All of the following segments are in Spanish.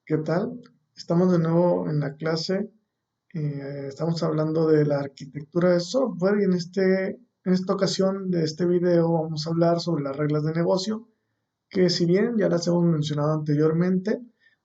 ¿Qué tal? Estamos de nuevo en la clase. Estamos hablando de la arquitectura de software y en esta ocasión de este video vamos a hablar sobre las reglas de negocio, que si bien ya las hemos mencionado anteriormente,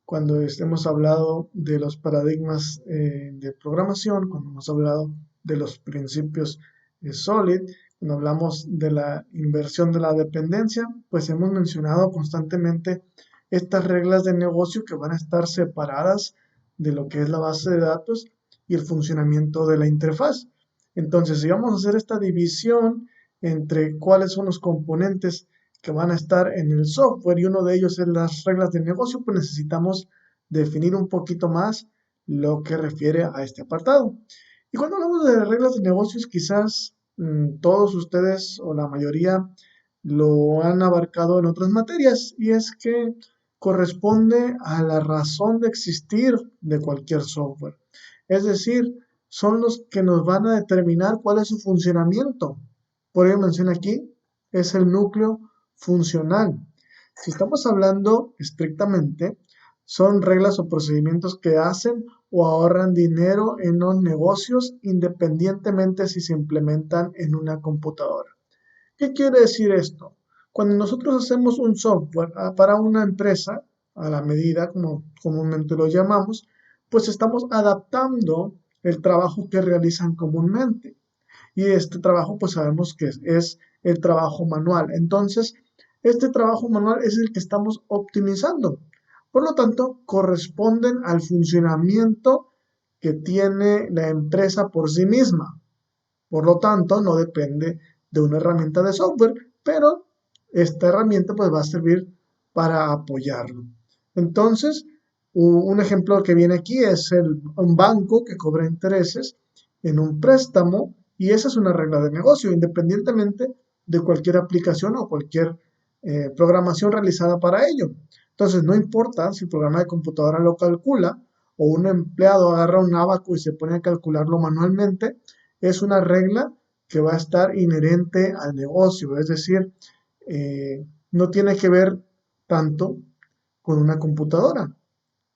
cuando hemos hablado de los paradigmas de programación, cuando hemos hablado de los principios SOLID, cuando hablamos de la inversión de la dependencia, pues hemos mencionado constantemente estas reglas de negocio que van a estar separadas de lo que es la base de datos y el funcionamiento de la interfaz. Entonces, si vamos a hacer esta división entre cuáles son los componentes que van a estar en el software y uno de ellos es las reglas de negocio, pues necesitamos definir un poquito más lo que refiere a este apartado. Y cuando hablamos de reglas de negocios, quizás todos ustedes o la mayoría lo han abarcado en otras materias y es que corresponde a la razón de existir de cualquier software. Es decir, son los que nos van a determinar cuál es su funcionamiento. Por ello menciona aquí, es el núcleo funcional. Si estamos hablando estrictamente, son reglas o procedimientos que hacen o ahorran dinero en los negocios independientemente si se implementan en una computadora. ¿Qué quiere decir esto? Cuando nosotros hacemos un software para una empresa, a la medida como comúnmente lo llamamos, pues estamos adaptando el trabajo que realizan comúnmente. Y este trabajo pues sabemos que es el trabajo manual. Entonces, este trabajo manual es el que estamos optimizando. Por lo tanto, corresponden al funcionamiento que tiene la empresa por sí misma. Por lo tanto, no depende de una herramienta de software, pero esta herramienta pues va a servir para apoyarlo. Entonces, un ejemplo que viene aquí es un banco que cobra intereses en un préstamo y esa es una regla de negocio, independientemente de cualquier aplicación o cualquier programación realizada para ello. Entonces, no importa si el programa de computadora lo calcula o un empleado agarra un abaco y se pone a calcularlo manualmente, es una regla que va a estar inherente al negocio, es decir, no tiene que ver tanto con una computadora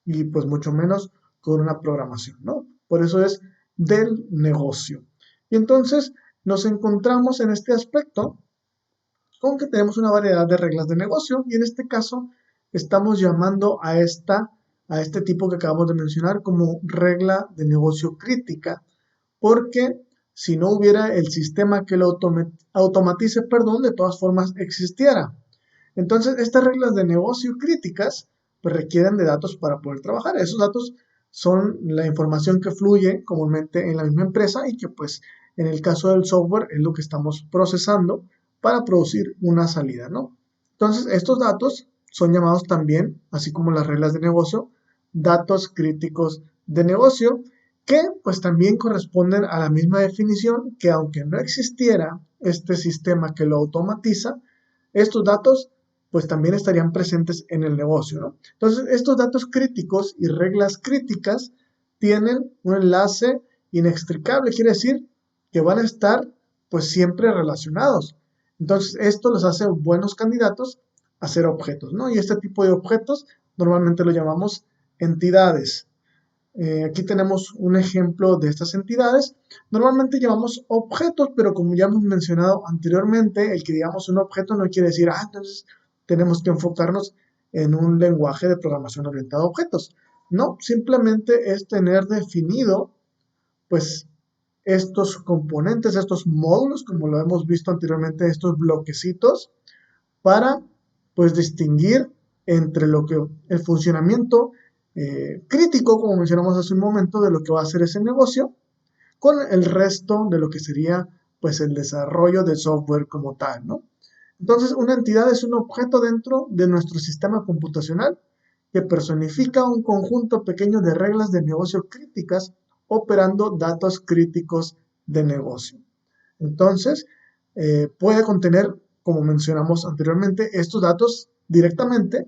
y pues mucho menos con una programación, ¿no? Por eso es del negocio. Y entonces nos encontramos en este aspecto con que tenemos una variedad de reglas de negocio y en este caso estamos llamando a este tipo que acabamos de mencionar como regla de negocio crítica, porque si no hubiera el sistema que lo automatice, perdón, de todas formas existiera. Entonces, estas reglas de negocio críticas pues, requieren de datos para poder trabajar. Esos datos son la información que fluye comúnmente en la misma empresa y que pues en el caso del software es lo que estamos procesando para producir una salida, ¿no? Entonces, estos datos son llamados también, así como las reglas de negocio, datos críticos de negocio, que pues también corresponden a la misma definición que aunque no existiera este sistema que lo automatiza, estos datos pues también estarían presentes en el negocio, ¿no? Entonces, estos datos críticos y reglas críticas tienen un enlace inextricable, quiere decir que van a estar pues siempre relacionados. Entonces, esto los hace buenos candidatos a ser objetos, ¿no? Y este tipo de objetos normalmente lo llamamos entidades. Aquí tenemos un ejemplo de estas entidades. Normalmente llamamos objetos, pero como ya hemos mencionado anteriormente, el que digamos un objeto no quiere decir, entonces tenemos que enfocarnos en un lenguaje de programación orientado a objetos. No, simplemente es tener definido, pues, estos componentes, estos módulos, como lo hemos visto anteriormente, estos bloquecitos, para pues distinguir entre lo que el funcionamiento crítico, como mencionamos hace un momento, de lo que va a hacer ese negocio, con el resto de lo que sería pues el desarrollo de software como tal, ¿no? Entonces, una entidad es un objeto dentro de nuestro sistema computacional que personifica un conjunto pequeño de reglas de negocio críticas operando datos críticos de negocio. Entonces, puede contener, como mencionamos anteriormente, estos datos directamente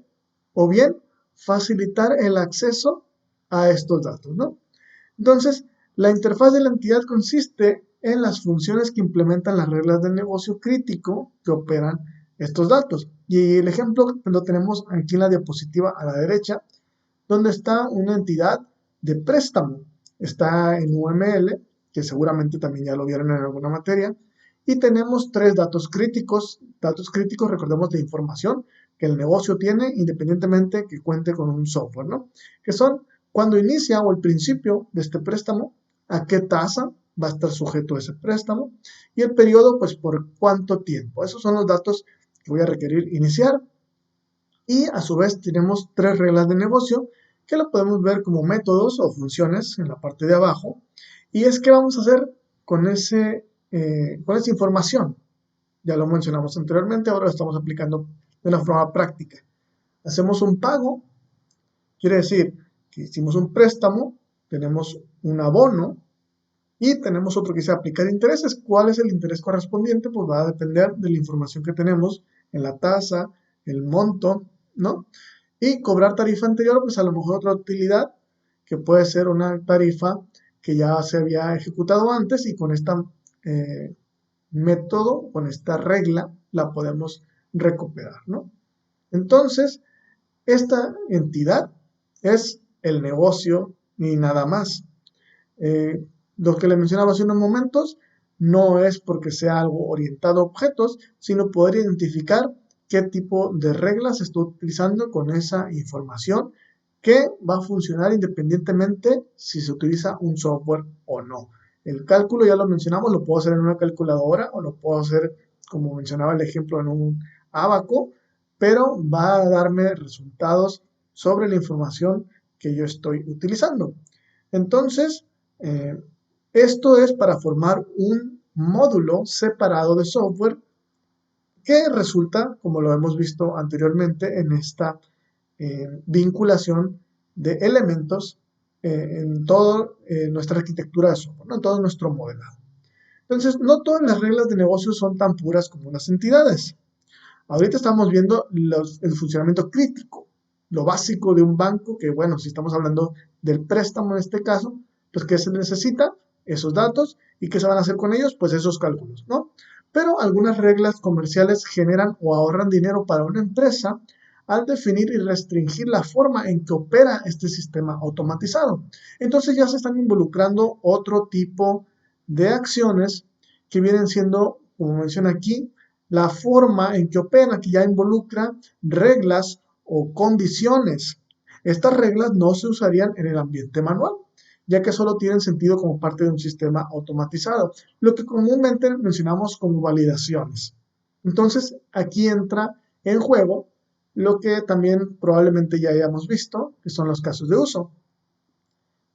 o bien facilitar el acceso a estos datos, ¿no? Entonces, la interfaz de la entidad consiste en las funciones que implementan las reglas del negocio crítico que operan estos datos. Y el ejemplo lo tenemos aquí en la diapositiva a la derecha, donde está una entidad de préstamo. Está en UML, que seguramente también ya lo vieron en alguna materia, y tenemos tres datos críticos, recordemos, de información que el negocio tiene independientemente que cuente con un software, ¿no? Que son cuando inicia o el principio de este préstamo, a qué tasa va a estar sujeto ese préstamo y el periodo, pues por cuánto tiempo. Esos son los datos que voy a requerir iniciar. Y a su vez tenemos tres reglas de negocio que lo podemos ver como métodos o funciones en la parte de abajo. Y es que vamos a hacer con esa información. Ya lo mencionamos anteriormente, ahora lo estamos aplicando de una forma práctica. Hacemos un pago, quiere decir que hicimos un préstamo, tenemos un abono y tenemos otro que dice aplicar intereses. ¿Cuál es el interés correspondiente? Pues va a depender de la información que tenemos en la tasa, el monto, ¿no? Y cobrar tarifa anterior, pues a lo mejor otra utilidad, que puede ser una tarifa que ya se había ejecutado antes y con este método, con esta regla, la podemos recuperar, ¿no? Entonces, esta entidad es el negocio y nada más. Lo que le mencionaba hace unos momentos no es porque sea algo orientado a objetos, sino poder identificar qué tipo de reglas se está utilizando con esa información que va a funcionar independientemente si se utiliza un software o no. El cálculo, ya lo mencionamos, lo puedo hacer en una calculadora o lo puedo hacer, como mencionaba el ejemplo, en un abaco, pero va a darme resultados sobre la información que yo estoy utilizando. Entonces, eh, esto es para formar un módulo separado de software que resulta, como lo hemos visto anteriormente, en esta vinculación de elementos en toda nuestra arquitectura de software, ¿no? En todo nuestro modelado. Entonces, no todas las reglas de negocio son tan puras como las entidades. Ahorita estamos viendo el funcionamiento crítico, lo básico de un banco, que bueno, si estamos hablando del préstamo en este caso, pues ¿qué se necesita? Esos datos. ¿Y qué se van a hacer con ellos? Pues esos cálculos, ¿no? Pero algunas reglas comerciales generan o ahorran dinero para una empresa al definir y restringir la forma en que opera este sistema automatizado. Entonces ya se están involucrando otro tipo de acciones que vienen siendo, como menciona aquí, la forma en que opera, que ya involucra reglas o condiciones. Estas reglas no se usarían en el ambiente manual, ya que solo tienen sentido como parte de un sistema automatizado, lo que comúnmente mencionamos como validaciones. Entonces, aquí entra en juego lo que también probablemente ya hayamos visto, que son los casos de uso.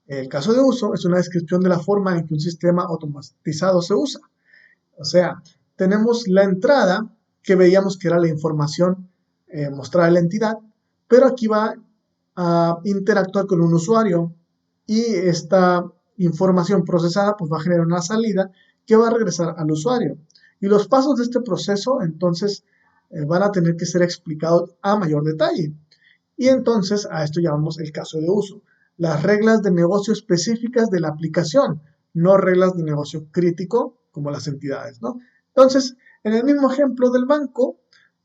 El caso de uso es una descripción de la forma en que un sistema automatizado se usa. O sea, tenemos la entrada que veíamos que era la información mostrada en la entidad, pero aquí va a interactuar con un usuario y esta información procesada pues va a generar una salida que va a regresar al usuario. Y los pasos de este proceso entonces van a tener que ser explicados a mayor detalle. Y entonces a esto llamamos el caso de uso. Las reglas de negocio específicas de la aplicación, no reglas de negocio crítico como las entidades, ¿no? Entonces, en el mismo ejemplo del banco,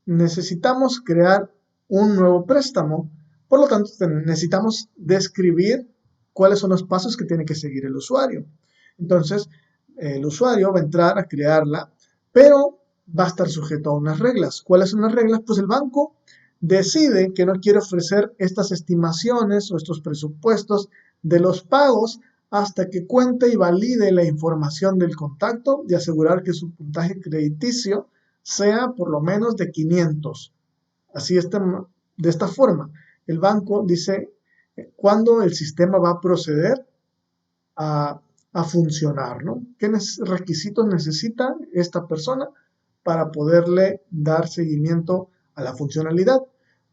necesitamos crear un nuevo préstamo. Por lo tanto, necesitamos describir cuáles son los pasos que tiene que seguir el usuario. Entonces, el usuario va a entrar a crearla, pero va a estar sujeto a unas reglas. ¿Cuáles son las reglas? Pues el banco decide que no quiere ofrecer estas estimaciones o estos presupuestos de los pagos hasta que cuente y valide la información del contacto y asegurar que su puntaje crediticio sea por lo menos de 500. Así de esta forma, el banco dice cuándo el sistema va a proceder a funcionar, ¿no? ¿Qué requisitos necesita esta persona para poderle dar seguimiento a la funcionalidad?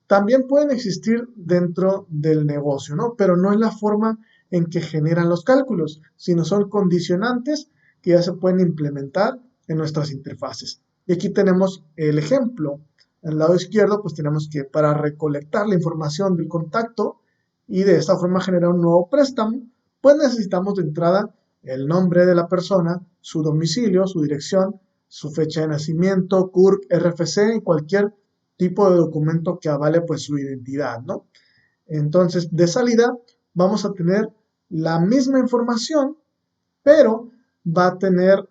También pueden existir dentro del negocio, ¿no? Pero no es la forma en que generan los cálculos, sino son condicionantes que ya se pueden implementar en nuestras interfaces. Y aquí tenemos el ejemplo. Al lado izquierdo, pues tenemos que para recolectar la información del contacto y de esta forma generar un nuevo préstamo, pues necesitamos de entrada el nombre de la persona, su domicilio, su dirección, su fecha de nacimiento, CURP, RFC y cualquier tipo de documento que avale pues su identidad, ¿no? Entonces, de salida vamos a tener la misma información, pero va a tener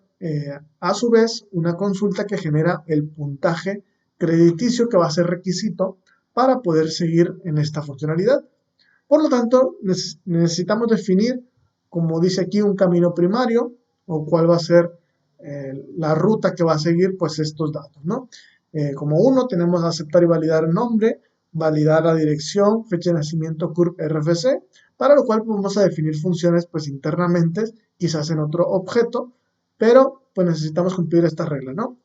a su vez una consulta que genera el puntaje crediticio que va a ser requisito para poder seguir en esta funcionalidad. Por lo tanto, necesitamos definir, como dice aquí, un camino primario o cuál va a ser la ruta que va a seguir pues estos datos, ¿no? Como uno, tenemos aceptar y validar el nombre, validar la dirección, fecha de nacimiento, CURP, RFC, para lo cual vamos a definir funciones pues internamente, quizás en otro objeto, pero pues necesitamos cumplir estas reglas, ¿no?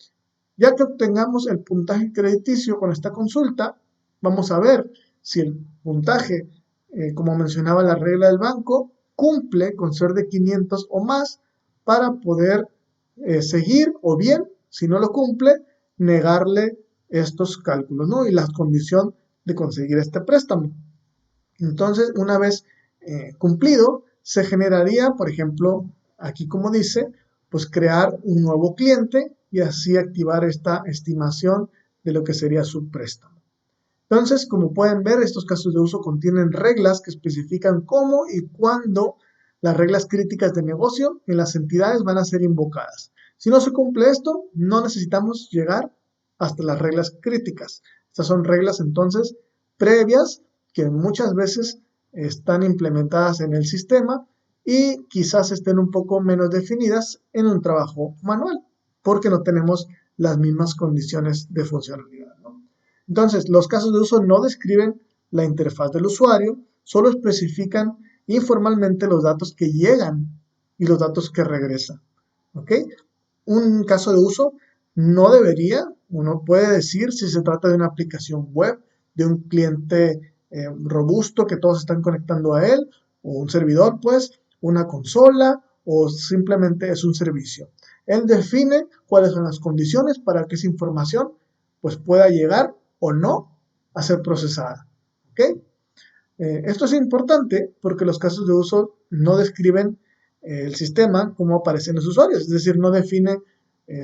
Ya que obtengamos el puntaje crediticio con esta consulta, vamos a ver si el puntaje, como mencionaba la regla del banco, cumple con ser de 500 o más para poder seguir, o bien, si no lo cumple, negarle estos cálculos, ¿no? Y la condición de conseguir este préstamo. Entonces, una vez cumplido, se generaría, por ejemplo, aquí como dice, pues crear un nuevo cliente y así activar esta estimación de lo que sería su préstamo. Entonces, como pueden ver, estos casos de uso contienen reglas que especifican cómo y cuándo las reglas críticas de negocio en las entidades van a ser invocadas. Si no se cumple esto, no necesitamos llegar hasta las reglas críticas. Estas son reglas entonces previas que muchas veces están implementadas en el sistema y quizás estén un poco menos definidas en un trabajo manual, porque no tenemos las mismas condiciones de funcionalidad, ¿no? Entonces, los casos de uso no describen la interfaz del usuario, solo especifican informalmente los datos que llegan y los datos que regresan. ¿Ok? Un caso de uso no debería, uno puede decir si se trata de una aplicación web, de un cliente robusto que todos están conectando a él, o un servidor, pues, una consola, o simplemente es un servicio. Él define cuáles son las condiciones para que esa información pues, pueda llegar o no a ser procesada. ¿Ok? Esto es importante porque los casos de uso no describen el sistema como aparecen los usuarios, es decir, no define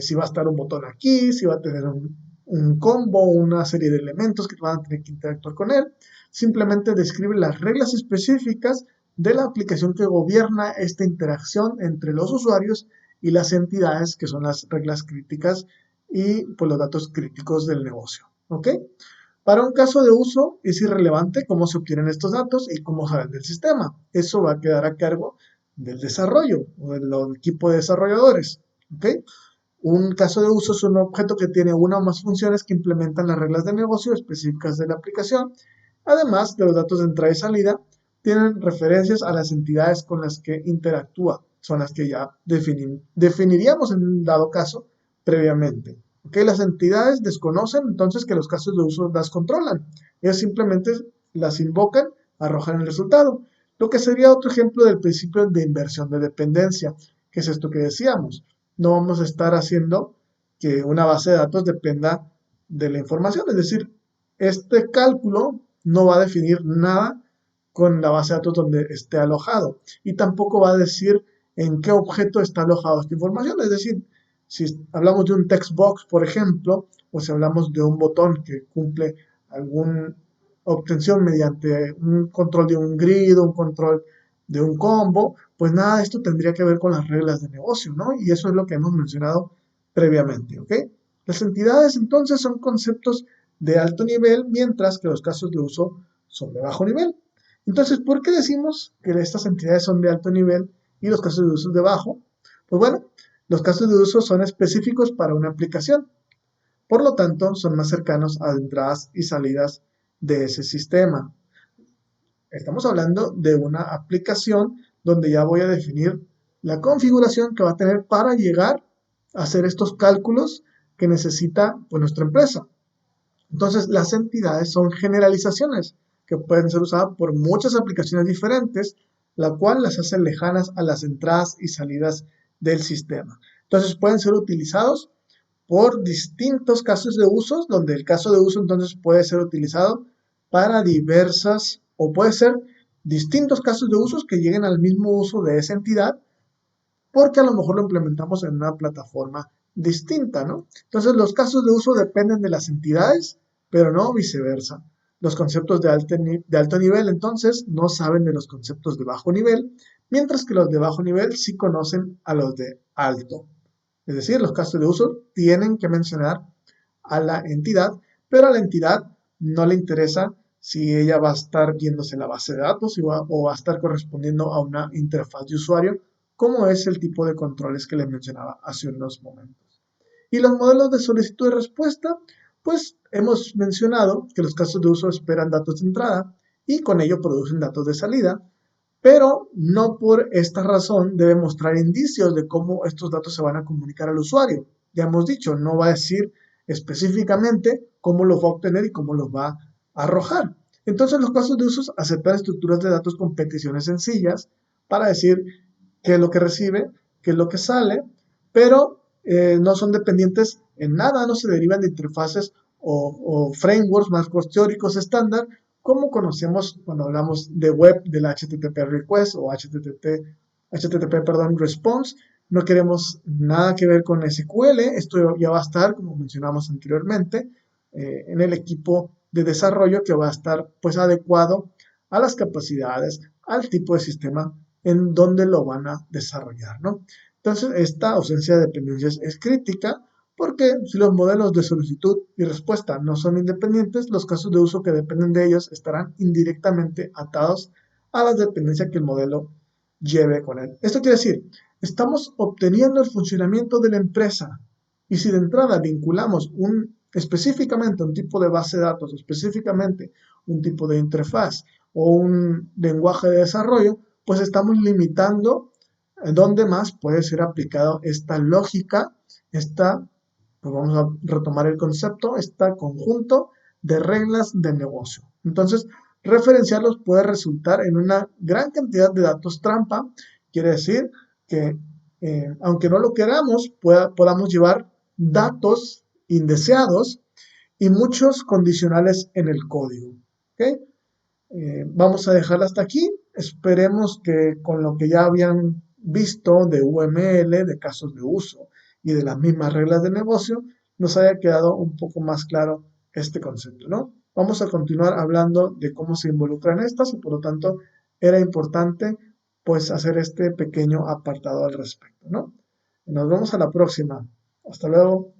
si va a estar un botón aquí, si va a tener un combo, una serie de elementos que van a tener que interactuar con él, simplemente describe las reglas específicas de la aplicación que gobierna esta interacción entre los usuarios y las entidades, que son las reglas críticas y pues, los datos críticos del negocio. ¿Ok? Para un caso de uso es irrelevante cómo se obtienen estos datos y cómo salen del sistema. Eso va a quedar a cargo del desarrollo o del equipo de desarrolladores. ¿Okay? Un caso de uso es un objeto que tiene una o más funciones que implementan las reglas de negocio específicas de la aplicación. Además de los datos de entrada y salida, tienen referencias a las entidades con las que interactúa. Son las que ya definiríamos en un dado caso previamente. ¿Okay? Las entidades desconocen entonces que los casos de uso las controlan. Ellas simplemente las invocan, arrojan el resultado. Lo que sería otro ejemplo del principio de inversión de dependencia, que es esto que decíamos. No vamos a estar haciendo que una base de datos dependa de la información. Es decir, este cálculo no va a definir nada con la base de datos donde esté alojado y tampoco va a decir en qué objeto está alojado esta información. Es decir, si hablamos de un text box, por ejemplo, o si hablamos de un botón que cumple alguna obtención mediante un control de un grid, un control de un combo, pues nada de esto tendría que ver con las reglas de negocio, ¿no? Y eso es lo que hemos mencionado previamente, ¿ok? Las entidades entonces son conceptos de alto nivel, mientras que los casos de uso son de bajo nivel. Entonces, ¿por qué decimos que estas entidades son de alto nivel y los casos de uso de bajo? Pues bueno, los casos de uso son específicos para una aplicación. Por lo tanto, son más cercanos a entradas y salidas de ese sistema. Estamos hablando de una aplicación donde ya voy a definir la configuración que va a tener para llegar a hacer estos cálculos que necesita pues, nuestra empresa. Entonces, las entidades son generalizaciones que pueden ser usadas por muchas aplicaciones diferentes, la cual las hace lejanas a las entradas y salidas del sistema. Entonces, pueden ser utilizados por distintos casos de uso, donde el caso de uso entonces puede ser utilizado para diversas, o puede ser distintos casos de usos que lleguen al mismo uso de esa entidad, porque a lo mejor lo implementamos en una plataforma distinta, ¿no? Entonces los casos de uso dependen de las entidades, pero no viceversa. los conceptos de alto nivel, entonces, no saben de los conceptos de bajo nivel, mientras que los de bajo nivel sí conocen a los de alto. Es decir, los casos de uso tienen que mencionar a la entidad, pero a la entidad no le interesa si ella va a estar viéndose la base de datos o va a estar correspondiendo a una interfaz de usuario, como es el tipo de controles que les mencionaba hace unos momentos. Y los modelos de solicitud y respuesta, pues hemos mencionado que los casos de uso esperan datos de entrada y con ello producen datos de salida, pero no por esta razón debe mostrar indicios de cómo estos datos se van a comunicar al usuario. Ya hemos dicho, no va a decir específicamente cómo los va a obtener y cómo los va a arrojar. Entonces los casos de uso aceptan estructuras de datos con peticiones sencillas para decir qué es lo que recibe, qué es lo que sale, pero no son dependientes en nada, no se derivan de interfaces o frameworks, marcos teóricos estándar, como conocemos cuando hablamos de web del HTTP request o HTTP response. No queremos nada que ver con SQL, esto ya va a estar, como mencionamos anteriormente, en el equipo de desarrollo que va a estar pues adecuado a las capacidades, al tipo de sistema en donde lo van a desarrollar, ¿no? Entonces, esta ausencia de dependencias es crítica porque si los modelos de solicitud y respuesta no son independientes, los casos de uso que dependen de ellos estarán indirectamente atados a las dependencias que el modelo lleve con él. Esto quiere decir, estamos obteniendo el funcionamiento de la empresa y si de entrada vinculamos específicamente un tipo de base de datos, específicamente un tipo de interfaz o un lenguaje de desarrollo, pues estamos limitando dónde más puede ser aplicado esta lógica, pues vamos a retomar el concepto, este conjunto de reglas de negocio. Entonces, referenciarlos puede resultar en una gran cantidad de datos trampa, quiere decir que aunque no lo queramos, podamos llevar datos indeseados y muchos condicionales en el código. ¿Okay? Vamos a dejarla hasta aquí. Esperemos que con lo que ya habían visto de UML, de casos de uso y de las mismas reglas de negocio, nos haya quedado un poco más claro este concepto, ¿no? Vamos a continuar hablando de cómo se involucran estas y por lo tanto era importante pues hacer este pequeño apartado al respecto, ¿no? Nos vemos a la próxima. Hasta luego.